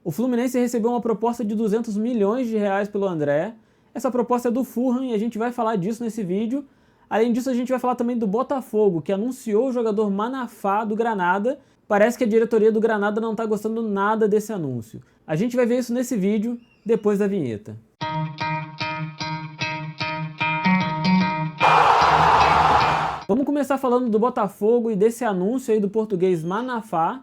O Fluminense recebeu uma proposta de 200 milhões de reais pelo André. Essa proposta é do Fulham e a gente vai falar disso nesse vídeo. Além disso, a gente vai falar também do Botafogo, que anunciou o jogador Manafá do Granada. Parece que a diretoria do Granada não está gostando nada desse anúncio. A gente vai ver isso nesse vídeo, depois da vinheta. Vamos começar falando do Botafogo e desse anúncio aí do português Manafá.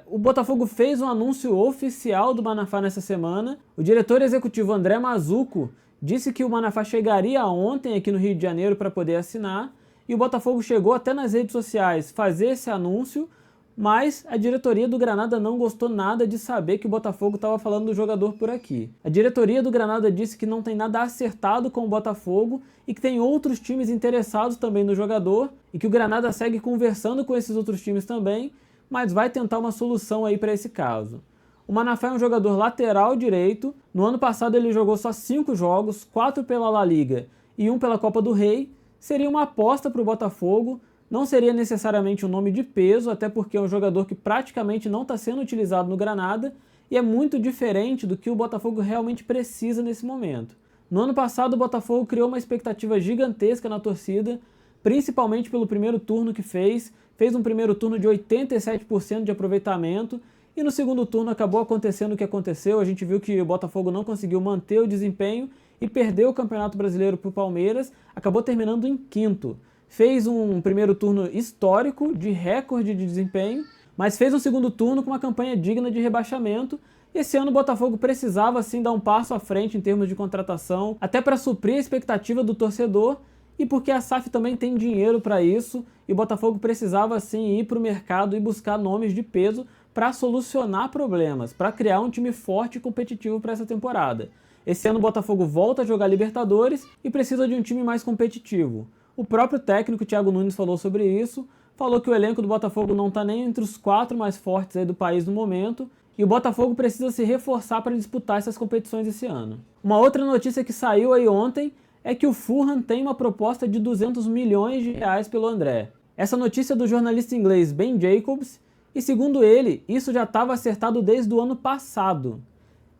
O Botafogo fez um anúncio oficial do Manafá nessa semana. O diretor executivo André Mazzucco disse que o Manafá chegaria ontem aqui no Rio de Janeiro para poder assinar, e o Botafogo chegou até nas redes sociais fazer esse anúncio, mas a diretoria do Granada não gostou nada de saber que o Botafogo estava falando do jogador por aqui. A diretoria do Granada disse que não tem nada acertado com o Botafogo e que tem outros times interessados também no jogador e que o Granada segue conversando com esses outros times também, mas vai tentar uma solução aí para esse caso. O Manafá é um jogador lateral direito. No ano passado ele jogou só 5 jogos, 4 pela La Liga e 1 pela Copa do Rei. Seria uma aposta para o Botafogo, não seria necessariamente um nome de peso, até porque é um jogador que praticamente não está sendo utilizado no Granada e é muito diferente do que o Botafogo realmente precisa nesse momento. No ano passado o Botafogo criou uma expectativa gigantesca na torcida, principalmente pelo primeiro turno que fez um primeiro turno de 87% de aproveitamento, e no segundo turno acabou acontecendo o que aconteceu. A gente viu que o Botafogo não conseguiu manter o desempenho e perdeu o Campeonato Brasileiro para o Palmeiras, acabou terminando em 5º. Fez um primeiro turno histórico, de recorde de desempenho, mas fez um segundo turno com uma campanha digna de rebaixamento. Esse ano o Botafogo precisava sim dar um passo à frente em termos de contratação, até para suprir a expectativa do torcedor, e porque a SAF também tem dinheiro para isso, e o Botafogo precisava sim ir para o mercado e buscar nomes de peso para solucionar problemas, para criar um time forte e competitivo para essa temporada. Esse ano o Botafogo volta a jogar Libertadores e precisa de um time mais competitivo. O próprio técnico Thiago Nunes falou sobre isso, falou que o elenco do Botafogo não está nem entre os 4 mais fortes aí do país no momento, e o Botafogo precisa se reforçar para disputar essas competições esse ano. Uma outra notícia que saiu aí ontem é que o Fulham tem uma proposta de 200 milhões de reais pelo André. Essa notícia é do jornalista inglês Ben Jacobs, e segundo ele, isso já estava acertado desde o ano passado.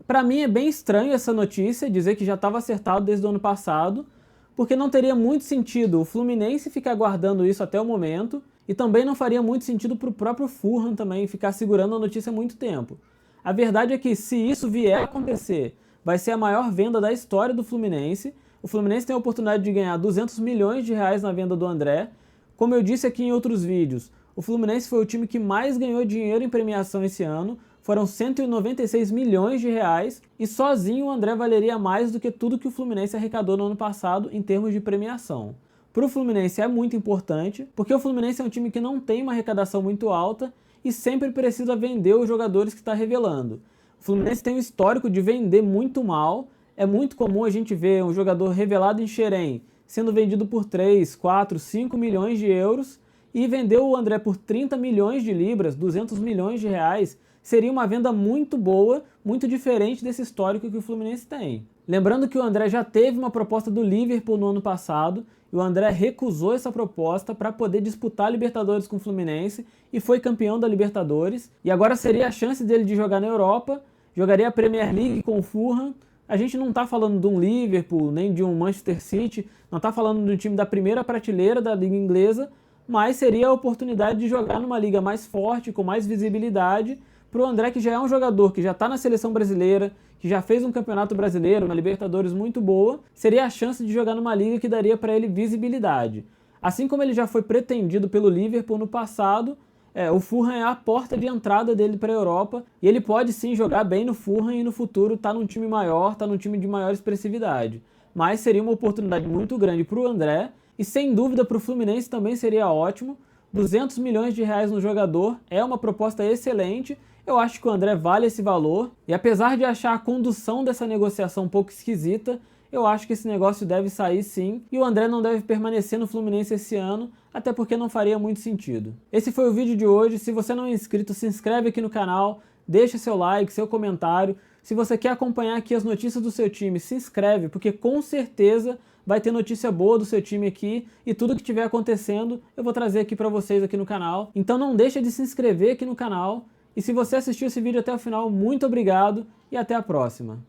Para mim é bem estranho essa notícia, dizer que já estava acertado desde o ano passado, porque não teria muito sentido o Fluminense ficar guardando isso até o momento, e também não faria muito sentido para o próprio Fulham também ficar segurando a notícia há muito tempo. A verdade é que se isso vier a acontecer, vai ser a maior venda da história do Fluminense. O Fluminense tem a oportunidade de ganhar 200 milhões de reais na venda do André. Como eu disse aqui em outros vídeos, o Fluminense foi o time que mais ganhou dinheiro em premiação esse ano, foram 196 milhões de reais, e sozinho o André valeria mais do que tudo que o Fluminense arrecadou no ano passado em termos de premiação. Para o Fluminense é muito importante, porque o Fluminense é um time que não tem uma arrecadação muito alta e sempre precisa vender os jogadores que está revelando. O Fluminense tem um histórico de vender muito mal. É muito comum a gente ver um jogador revelado em Xerém sendo vendido por 3, 4, 5 milhões de euros, e vender o André por 30 milhões de libras, 200 milhões de reais, seria uma venda muito boa, muito diferente desse histórico que o Fluminense tem. Lembrando que o André já teve uma proposta do Liverpool no ano passado, e o André recusou essa proposta para poder disputar a Libertadores com o Fluminense, e foi campeão da Libertadores, e agora seria a chance dele de jogar na Europa, jogaria a Premier League com o Fulham. A gente não está falando de um Liverpool, nem de um Manchester City, não está falando de um time da primeira prateleira da Liga Inglesa, mas seria a oportunidade de jogar numa liga mais forte, com mais visibilidade, para o André, que já é um jogador que já está na seleção brasileira, que já fez um campeonato brasileiro, uma Libertadores muito boa, seria a chance de jogar numa liga que daria para ele visibilidade. Assim como ele já foi pretendido pelo Liverpool no passado, o Fulham é a porta de entrada dele para a Europa, e ele pode sim jogar bem no Fulham e no futuro tá num time maior, tá num time de maior expressividade. Mas seria uma oportunidade muito grande para o André, e sem dúvida para o Fluminense também seria ótimo. 200 milhões de reais no jogador é uma proposta excelente. Eu acho que o André vale esse valor, e apesar de achar a condução dessa negociação um pouco esquisita, eu acho que esse negócio deve sair sim, e o André não deve permanecer no Fluminense esse ano, até porque não faria muito sentido. Esse foi o vídeo de hoje. Se você não é inscrito, se inscreve aqui no canal, deixa seu like, seu comentário. Se você quer acompanhar aqui as notícias do seu time, se inscreve, porque com certeza vai ter notícia boa do seu time aqui, e tudo que estiver acontecendo eu vou trazer aqui para vocês aqui no canal. Então não deixa de se inscrever aqui no canal, E se você assistiu esse vídeo até o final, muito obrigado e até a próxima.